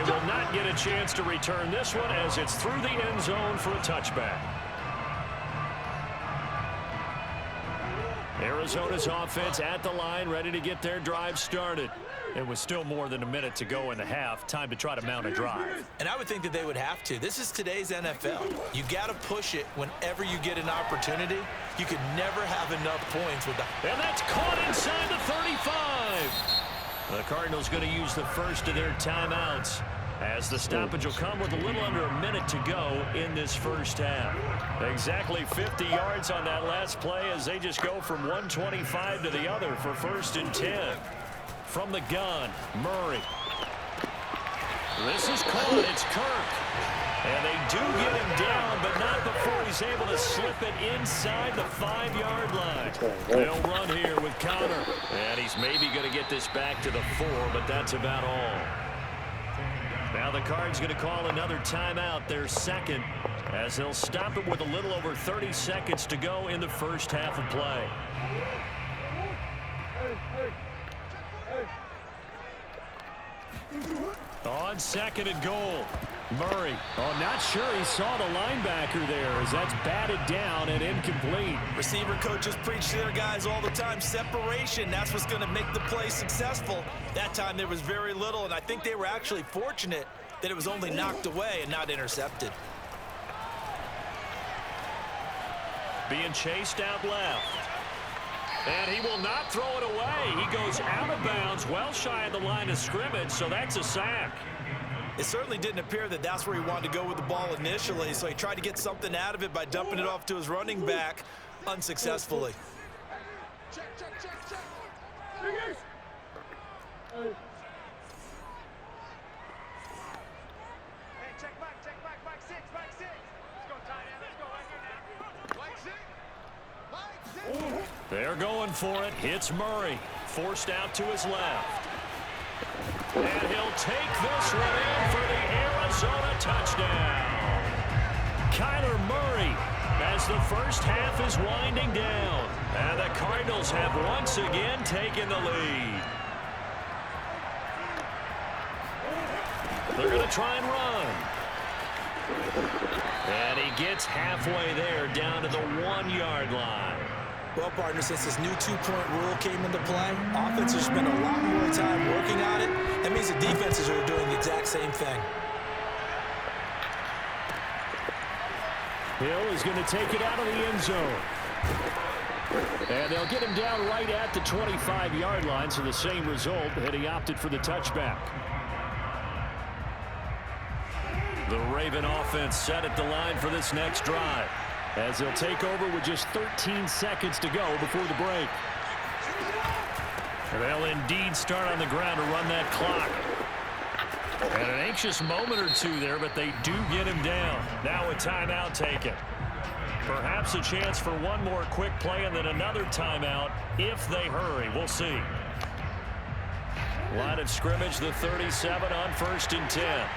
will not get a chance to return this one as it's through the end zone for a touchback. Arizona's offense at the line, ready to get their drive started. It was still more than a minute to go in the half. Time to try to mount a drive. And I would think that they would have to. This is today's NFL. You got to push it whenever you get an opportunity. You could never have enough points with that. And that's caught inside the 35. The Cardinals going to use the first of their timeouts, as the stoppage will come with a little under a minute to go in this first half. Exactly 50 yards on that last play as they just go from 125 to the other for 1st and 10. From the gun, Murray. This is caught. It's Kirk. And they do get him down, but not before he's able to slip it inside the 5-yard line. They'll run here with Connor. And he's maybe going to get this back to the 4, but that's about all. Now the Cards going to call another timeout, their second, as they'll stop it with a little over 30 seconds to go in the first half of play. On 2nd and goal, Murray. Oh, not sure he saw the linebacker there as that's batted down and incomplete. Receiver coaches preach to their guys all the time. Separation, that's what's going to make the play successful. That time there was very little, and I think they were actually fortunate that it was only knocked away and not intercepted. Being chased out left. And he will not throw it away. He goes out of bounds, well shy of the line of scrimmage, so that's a sack. It certainly didn't appear that that's where he wanted to go with the ball initially, so he tried to get something out of it by dumping it off to his running back unsuccessfully. Check. Back six. Let's go, tight end. Let's go right here now. Back six. They're going for it. Hits Murray. Forced out to his left. And he'll take this one in for the Arizona touchdown. Kyler Murray as the first half is winding down. And the Cardinals have once again taken the lead. They're going to try and run. And he gets halfway there down to the 1-yard line. Well, partner, since this new 2-point rule came into play, offenses spend a lot more time working on it. That means the defenses are doing the exact same thing. Hill is going to take it out of the end zone. And they'll get him down right at the 25-yard line, so the same result, and he opted for the touchback. The Raven offense set at the line for this next drive, as they'll take over with just 13 seconds to go before the break. They'll indeed start on the ground to run that clock. And an anxious moment or two there, but they do get him down. Now a timeout taken. Perhaps a chance for one more quick play and then another timeout if they hurry. We'll see. Line of scrimmage, the 37 on 1st and 10.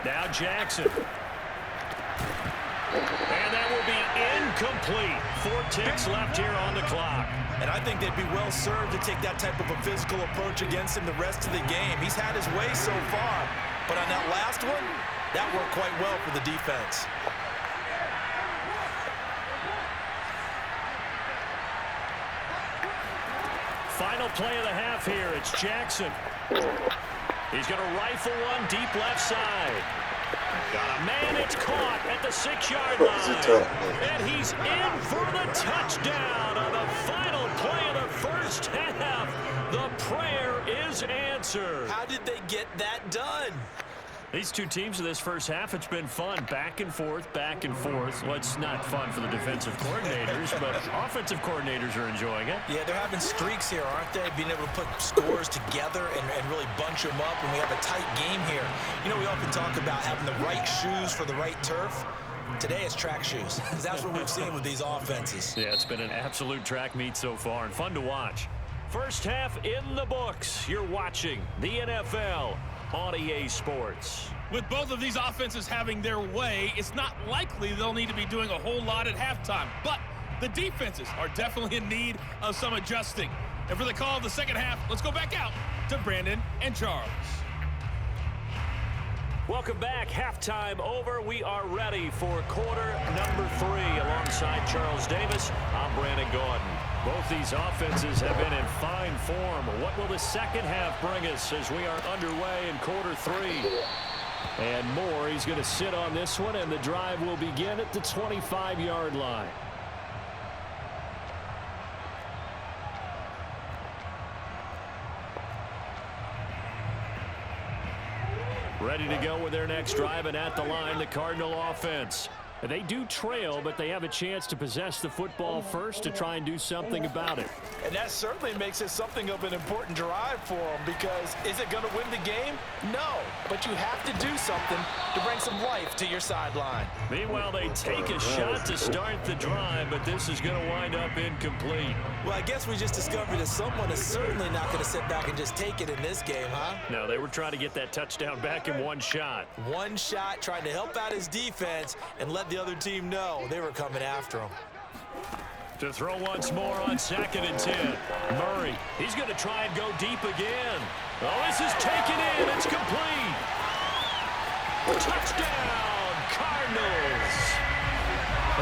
Now Jackson. And that will be incomplete. 4 ticks left here on the clock. And I think they'd be well served to take that type of a physical approach against him the rest of the game. He's had his way so far, but on that last one, that worked quite well for the defense. Final play of the half here. It's Jackson. He's going to rifle one deep left side. Got a man. It's caught at the 6-yard line. And he's in for the touchdown on the final play of the first half. The prayer is answered. How did they get that done? These two teams in this first half, it's been fun. Back and forth, back and forth. Well, it's not fun for the defensive coordinators, but offensive coordinators are enjoying it. Yeah, they're having streaks here, aren't they? Being able to put scores together and really bunch them up when we have a tight game here. You know, we often talk about having the right shoes for the right turf. Today it's track shoes. That's what we've seen with these offenses. Yeah, it's been an absolute track meet so far and fun to watch. First half in the books. You're watching the NFL on EA Sports. With both of these offenses having their way, it's not likely they'll need to be doing a whole lot at halftime. But the defenses are definitely in need of some adjusting. And for the call of the second half, let's go back out to Brandon and Charles. Welcome back. Halftime over. We are ready for quarter number 3. Alongside Charles Davis, I'm Brandon Gaudin. Both these offenses have been in fine form. What will the second half bring us as we are underway in quarter 3? And more, he's going to sit on this one, and the drive will begin at the 25-yard line. Ready to go with their next drive, and at the line, the Cardinal offense. They do trail, but they have a chance to possess the football first to try and do something about it. And that certainly makes it something of an important drive for them, because is it going to win the game? No, but you have to do something to bring some life to your sideline. Meanwhile, they take a shot to start the drive, but this is going to wind up incomplete. Well, I guess we just discovered that someone is certainly not going to sit back and just take it in this game, huh? No, they were trying to get that touchdown back in one shot. One shot, trying to help out his defense and let the other team know they were coming after him. To throw once more on 2nd and 10. Murray, he's going to try and go deep again. Oh, this is taken in. It's complete. Touchdown, Cardinals.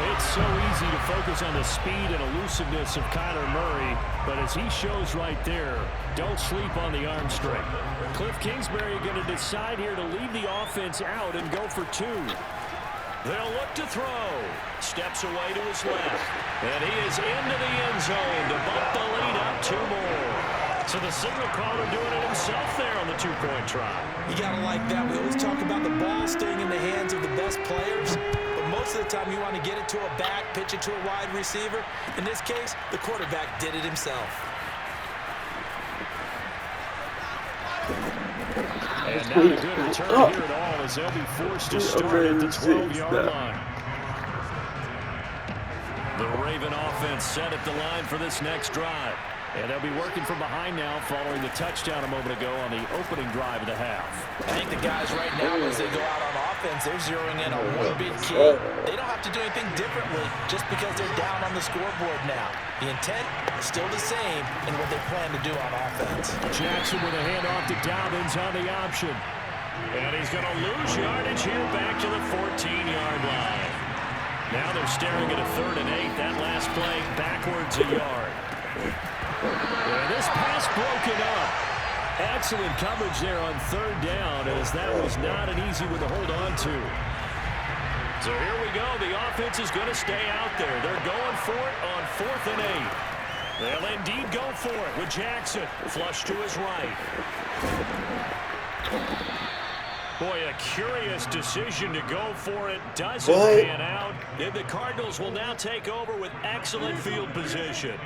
It's so easy to focus on the speed and elusiveness of Kyler Murray, but as he shows right there, don't sleep on the arm strength. Cliff Kingsbury going to decide here to leave the offense out and go for 2. They'll look to throw. Steps away to his left. And he is into the end zone to bump the lead up 2 more. So the signal caller doing it himself there on the 2-point try. You got to like that. We always talk about the ball staying in the hands of the best players. But most of the time you want to get it to a back, pitch it to a wide receiver. In this case, the quarterback did it himself. And not a good return here at all, as they'll be forced to start at the 12-yard line. The Raven offense set at the line for this next drive. And they'll be working from behind now following the touchdown a moment ago on the opening drive of the half. I think the guys right now, as they go out on offense, they're zeroing in on one big key. They don't have to do anything differently just because they're down on the scoreboard now. The intent is still the same in what they plan to do on offense. Jackson with a handoff to Dobbins on the option. And he's going to lose yardage here back to the 14-yard line. Now they're staring at a 3rd and 8. That last play backwards a yard. And this pass broken up. Excellent coverage there on 3rd down, as that was not an easy one to hold on to. So here we go. The offense is going to stay out there. They're going for it on 4th and 8. They'll indeed go for it with Jackson. Flush to his right. Boy, a curious decision to go for it. Doesn't pan out. And the Cardinals will now take over with excellent field position.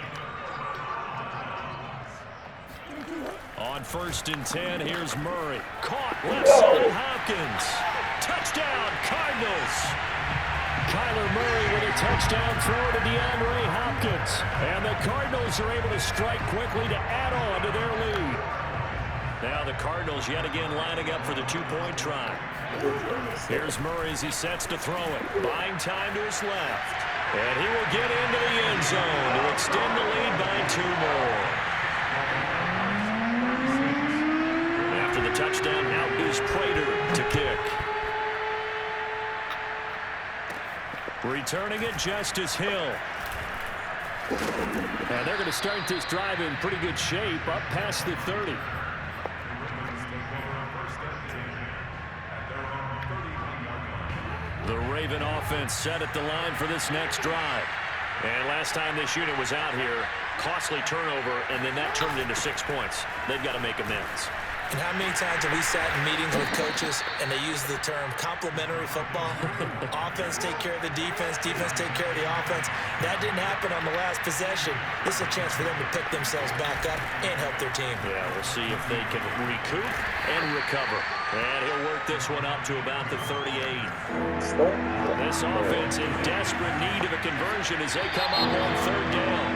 On 1st and 10, here's Murray. Caught left side, Hopkins. Touchdown, Cardinals. Kyler Murray with a touchdown throw to DeAndre Hopkins. And the Cardinals are able to strike quickly to add on to their lead. Now the Cardinals yet again lining up for the 2-point try. Here's Murray as he sets to throw it. Buying time to his left. And he will get into the end zone to extend the lead by 2 more. After the touchdown, out is Prater to kick. Returning it, Justice Hill. And they're going to start this drive in pretty good shape, up past the 30. The Raven offense set at the line for this next drive. And last time this unit was out here, costly turnover, and then that turned into 6 points. They've got to make amends. And how many times have we sat in meetings with coaches and they use the term complementary football? Offense take care of the defense, defense take care of the offense. That didn't happen on the last possession. This is a chance for them to pick themselves back up and help their team. Yeah, we'll see if they can recoup and recover. And he'll work this one up to about the 38. This offense in desperate need of a conversion as they come up on 3rd down.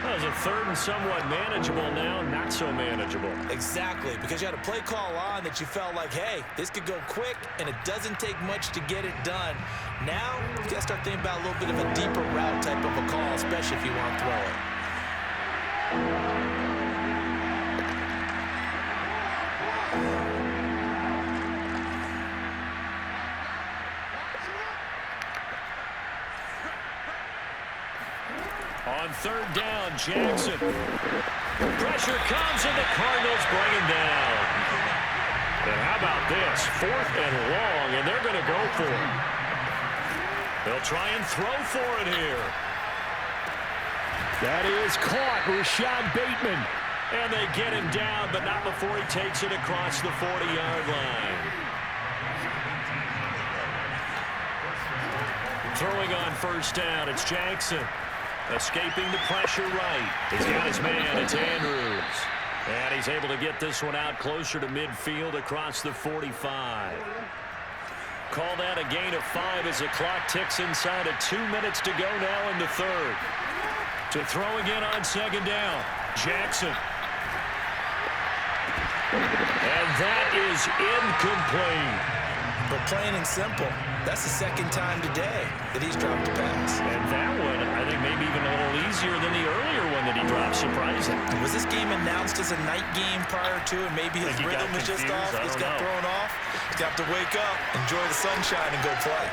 Well, as a third and somewhat manageable now, not so manageable. Exactly, because you had a play call on that you felt like, hey, this could go quick, and it doesn't take much to get it done. Now, you got to start thinking about a little bit of a deeper route type of a call, especially if you want to throw it. On third down, Jackson. Pressure comes, and the Cardinals bring him down. And how about this? 4th and long, and they're going to go for it. They'll try and throw for it here. That is caught, Rashad Bateman. And they get him down, but not before he takes it across the 40-yard line. Throwing on first down, it's Jackson. Escaping the pressure right. He's got his man. It's Andrews. And he's able to get this one out closer to midfield across the 45. Call that a gain of 5 as the clock ticks inside of 2 minutes to go now in the third. To throw again on second down. Jackson. And that is incomplete. But plain and simple, that's the second time today that he's dropped a pass. And that one, I think, maybe even a little easier than the earlier one that he dropped, surprising. Was this game announced as a night game prior to, and maybe his rhythm was just off? Just got thrown off. He's got to wake up, enjoy the sunshine, and go play.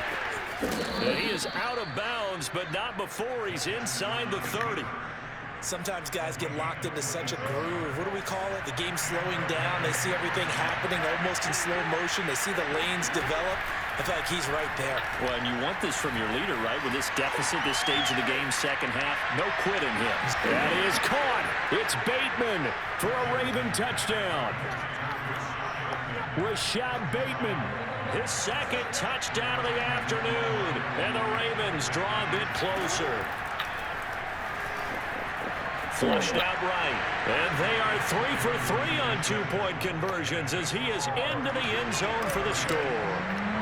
And he is out of bounds, but not before he's inside the 30. Sometimes guys get locked into such a groove. What do we call it? The game slowing down. They see everything happening almost in slow motion. They see the lanes develop. I feel like he's right there. Well, and you want this from your leader, right? With this deficit, this stage of the game, second half, no quitting him. That is caught. It's Bateman for a Raven touchdown. Rashad Bateman, his second touchdown of the afternoon. And the Ravens draw a bit closer. Flushed out right. And they are 3 for 3 on two-point conversions as he is into the end zone for the score.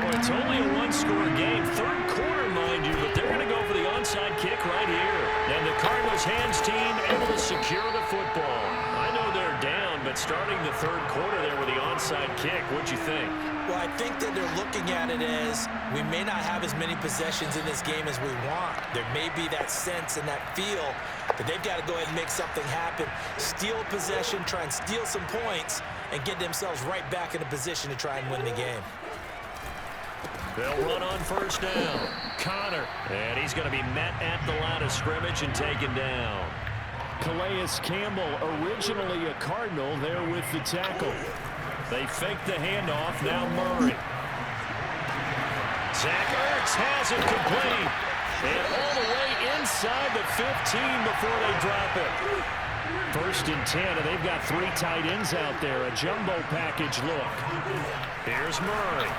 Well, it's only a one-score game. Third quarter, mind you, but they're going to go for the onside kick right here. And the Cardinals hands team able to secure the football. I know they're down, but starting the third quarter there with the onside kick, what'd you think? Well, I think that they're looking at it as we may not have as many possessions in this game as we want. There may be that sense and that feel that they've got to go ahead and make something happen, steal a possession, try and steal some points, and get themselves right back in a position to try and win the game. They'll run on first down. Connor, and he's going to be met at the line of scrimmage and taken down. Calais Campbell, originally a Cardinal, there with the tackle. They fake the handoff, now Murray. Zach Ertz has it complete. And all the way inside the 15 before they drop it. 1st and 10, and they've got 3 tight ends out there. A jumbo package look. Here's Murray.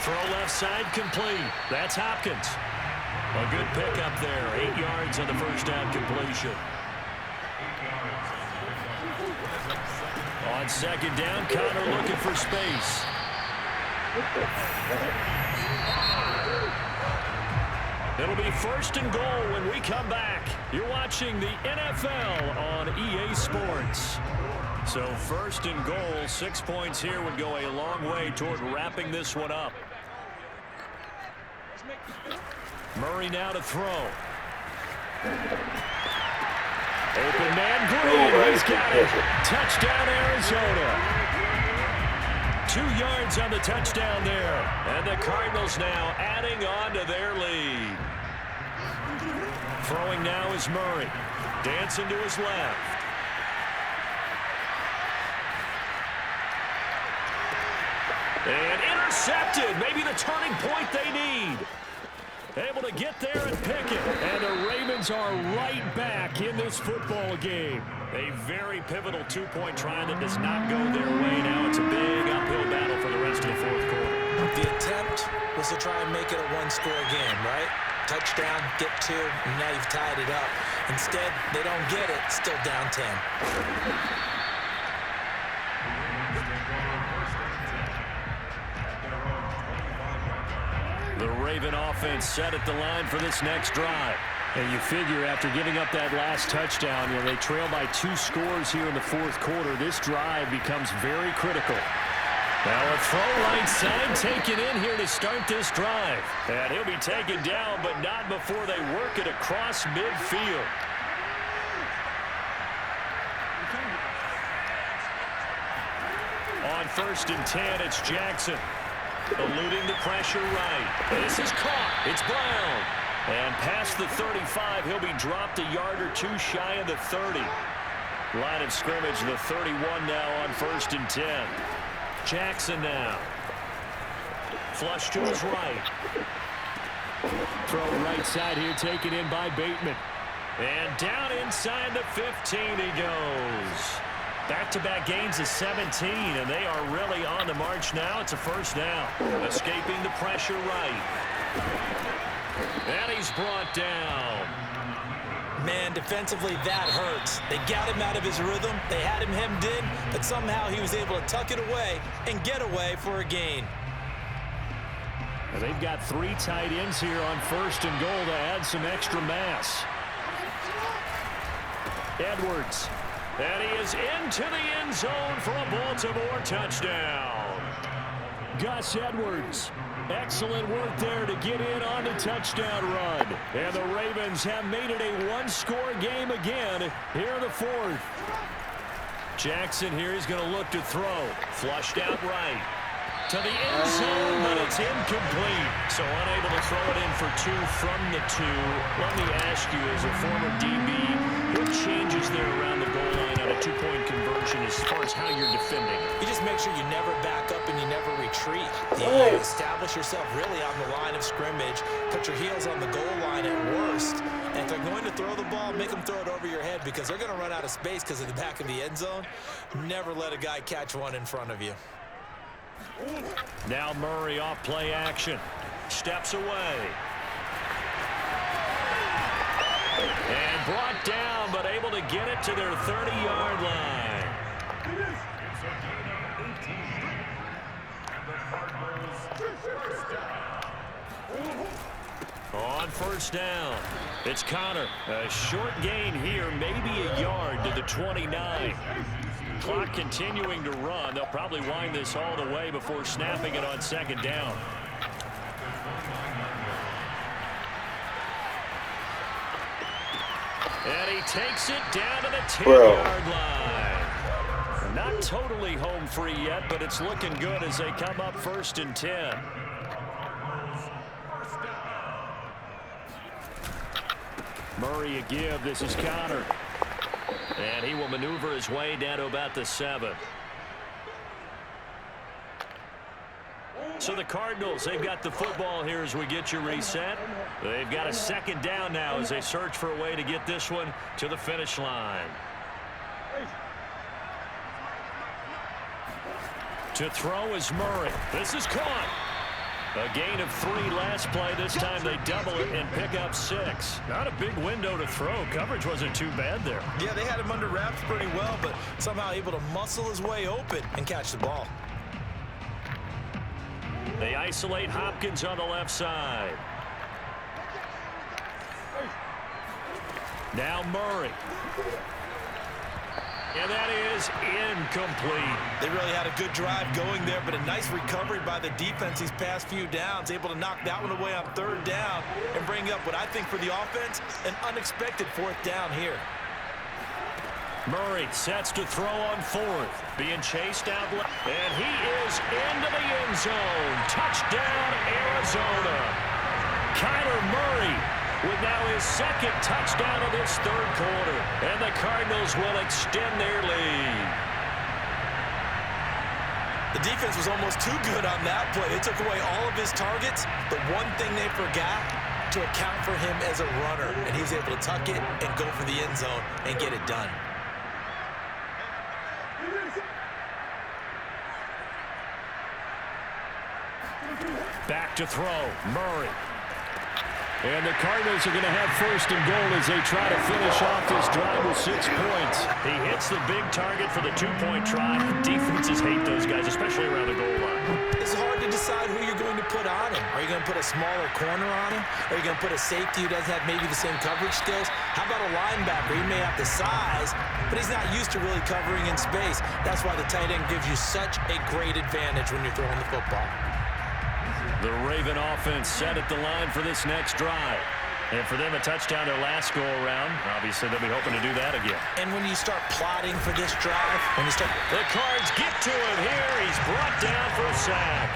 Throw left side complete. That's Hopkins. A good pickup there. 8 yards on the first down completion. On second down, Connor looking for space. It'll be 1st and goal when we come back. You're watching the NFL on EA Sports. So 1st and goal, 6 points here would go a long way toward wrapping this one up. Murray now to throw. Open man, Green, he's got it. Touchdown, Arizona. 2 yards on the touchdown there. And the Cardinals now adding on to their lead. Throwing now is Murray. Dancing to his left. And intercepted. Maybe the turning point they need. Able to get there and pick it. And the Ravens are right back in this football game. A very pivotal 2-point try that does not go their way. Now it's a big uphill battle for the rest of the fourth quarter. The attempt was to try and make it a one-score game, right? Touchdown, get 2, and now you've tied it up. Instead, they don't get it, still down 10. The Raven offense set at the line for this next drive. And you figure after giving up that last touchdown, they trail by 2 scores here in the fourth quarter. This drive becomes very critical. Now a throw right side taken in here to start this drive. And he'll be taken down, but not before they work it across midfield. On 1st and 10, it's Jackson. Eluding the pressure right. This is caught. It's Brown. And past the 35, he'll be dropped a yard or 2 shy of the 30. Line of scrimmage, the 31 now on 1st and 10. Jackson now. Flush to his right. Throw right side here taken in by Bateman. And down inside the 15 he goes. Back-to-back gains of 17, and they are really on the march now. It's a first down. Escaping the pressure right. And he's brought down. Man, defensively, that hurts. They got him out of his rhythm. They had him hemmed in, but somehow he was able to tuck it away and get away for a gain. Well, they've got 3 tight ends here on 1st and goal to add some extra mass. Edwards. And he is into the end zone for a Baltimore touchdown. Gus Edwards. Excellent work there to get in on the touchdown run. And the Ravens have made it a 1-score game again here in the 4th. Jackson here is going to look to throw. Flushed out right. To the end zone, but it's incomplete. So unable to throw it in for 2 from the 2. Let me ask you, as a former DB, what changes there around the goal line on a 2-point conversion as far as how you're defending? You just make sure you never back up and you never retreat. You establish yourself really on the line of scrimmage, put your heels on the goal line at worst, and if they're going to throw the ball, make them throw it over your head because they're going to run out of space because of the back of the end zone. Never let a guy catch one in front of you. Now Murray off play action. Steps away. And brought down, but able to get it to their 30-yard line. On 1st down, it's Connor. A short gain here, maybe a yard to the 29. Clock continuing to run. They'll probably wind this all the way before snapping it on 2nd down. And he takes it down to the 10-yard line. Not totally home free yet, but it's looking good as they come up 1st and 10. Murray a give. This is Connor. And he will maneuver his way down to about the 7. So the Cardinals, they've got the football here as we get you reset. They've got a 2nd down now as they search for a way to get this one to the finish line. To throw is Murray. This is caught. A gain of 3 last play. This time they double it and pick up 6. Not a big window to throw. Coverage wasn't too bad there. Yeah, they had him under wraps pretty well, but somehow able to muscle his way open and catch the ball. They isolate Hopkins on the left side. Now Murray. And that is incomplete. They really had a good drive going there, but a nice recovery by the defense these past few downs, able to knock that one away on 3rd down and bring up what I think for the offense, an unexpected 4th down here. Murray sets to throw on 4th, being chased out left, and he is into the end zone. Touchdown, Arizona. Kyler Murray with now his 2nd touchdown of this 3rd quarter. And the Cardinals will extend their lead. The defense was almost too good on that play. They took away all of his targets. The one thing they forgot, to account for him as a runner. And he's able to tuck it and go for the end zone and get it done. Back to throw, Murray. And the Cardinals are going to have first and goal as they try to finish off this drive with 6 points. He hits the big target for the 2-point try. Defenses hate those guys, especially around the goal line. It's hard to decide who you're going to put on him. Are you going to put a smaller corner on him? Are you going to put a safety who doesn't have maybe the same coverage skills? How about a linebacker? He may have the size, but he's not used to really covering in space. That's why the tight end gives you such a great advantage when you're throwing the football. The Raven offense set at the line for this next drive. And for them, a touchdown their last go-around. Obviously, they'll be hoping to do that again. And when you start plotting for this drive, The Cards get to him here. He's brought down for a sack.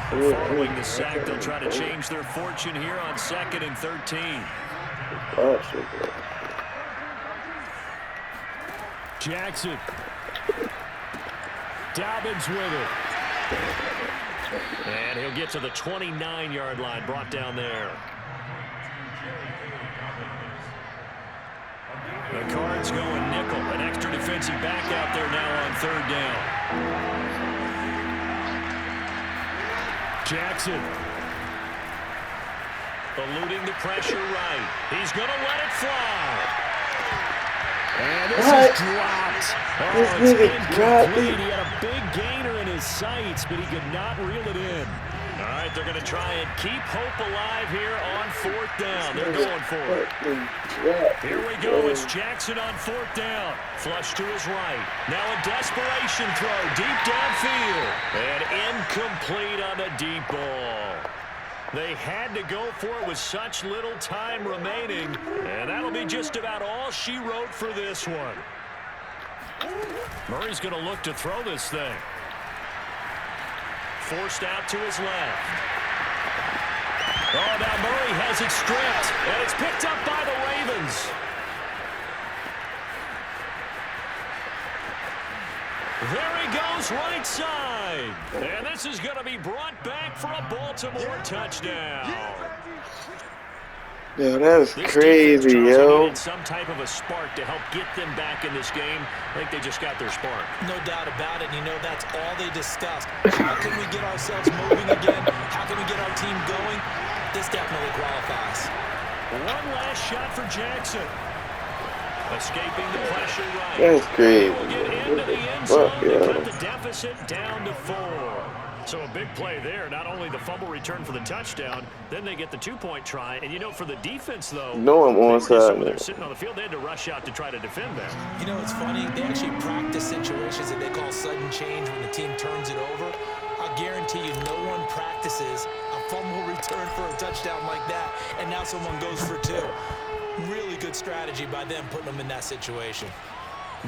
Following the sack, they'll try to change their fortune here on 2nd and 13. Jackson. Dobbins with it. And he'll get to the 29-yard line, brought down there. The Cards going nickel. An extra defensive back out there now on 3rd down. Jackson. Eluding the pressure right. He's going to let it fly. And this is dropped. Oh, it's incomplete. He had a big gainer in his sights, but he could not reel it in. All right, they're going to try and keep hope alive here on 4th down. They're going for it. Here we go. It's Jackson on 4th down. Flush to his right. Now a desperation throw deep downfield. And incomplete on the deep ball. They had to go for it with such little time remaining, and that'll be just about all she wrote for this one. Murray's going to look to throw this thing. Forced out to his left. Oh, now Murray has it stripped, and it's picked up by the Ravens. There he goes, right side. And this is going to be brought back for a Baltimore touchdown. Yo, that's crazy, yo. Needed some type of a spark to help get them back in this game. I think they just got their spark. No doubt about it. You know, that's all they discussed. How can we get ourselves moving again? How can we get our team going? This definitely qualifies. One last shot for Jackson. Escaping the pressure right. That's crazy. We'll get into the end zone to cut the deficit down to 4. So a big play there. Not only the fumble return for the touchdown, then they get the 2-point try. And, you know, for the defense, though, no, I'm on side. they're sitting on the field. They had to rush out to try to defend that. You know, it's funny. They actually practice situations that they call sudden change when the team turns it over. I'll guarantee you no one practices a fumble return for a touchdown like that, and now someone goes for 2. Really good strategy by them putting them in that situation.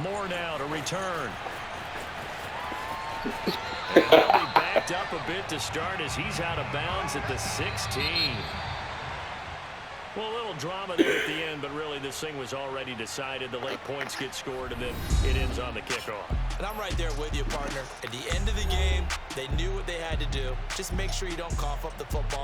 More now to return. And they'll be backed up a bit to start as he's out of bounds at the 16. Well, a little drama there at the end, but really this thing was already decided. The late points get scored, and then it ends on the kickoff. And I'm right there with you, partner. At the end of the game, they knew what they had to do. Just make sure you don't cough up the football.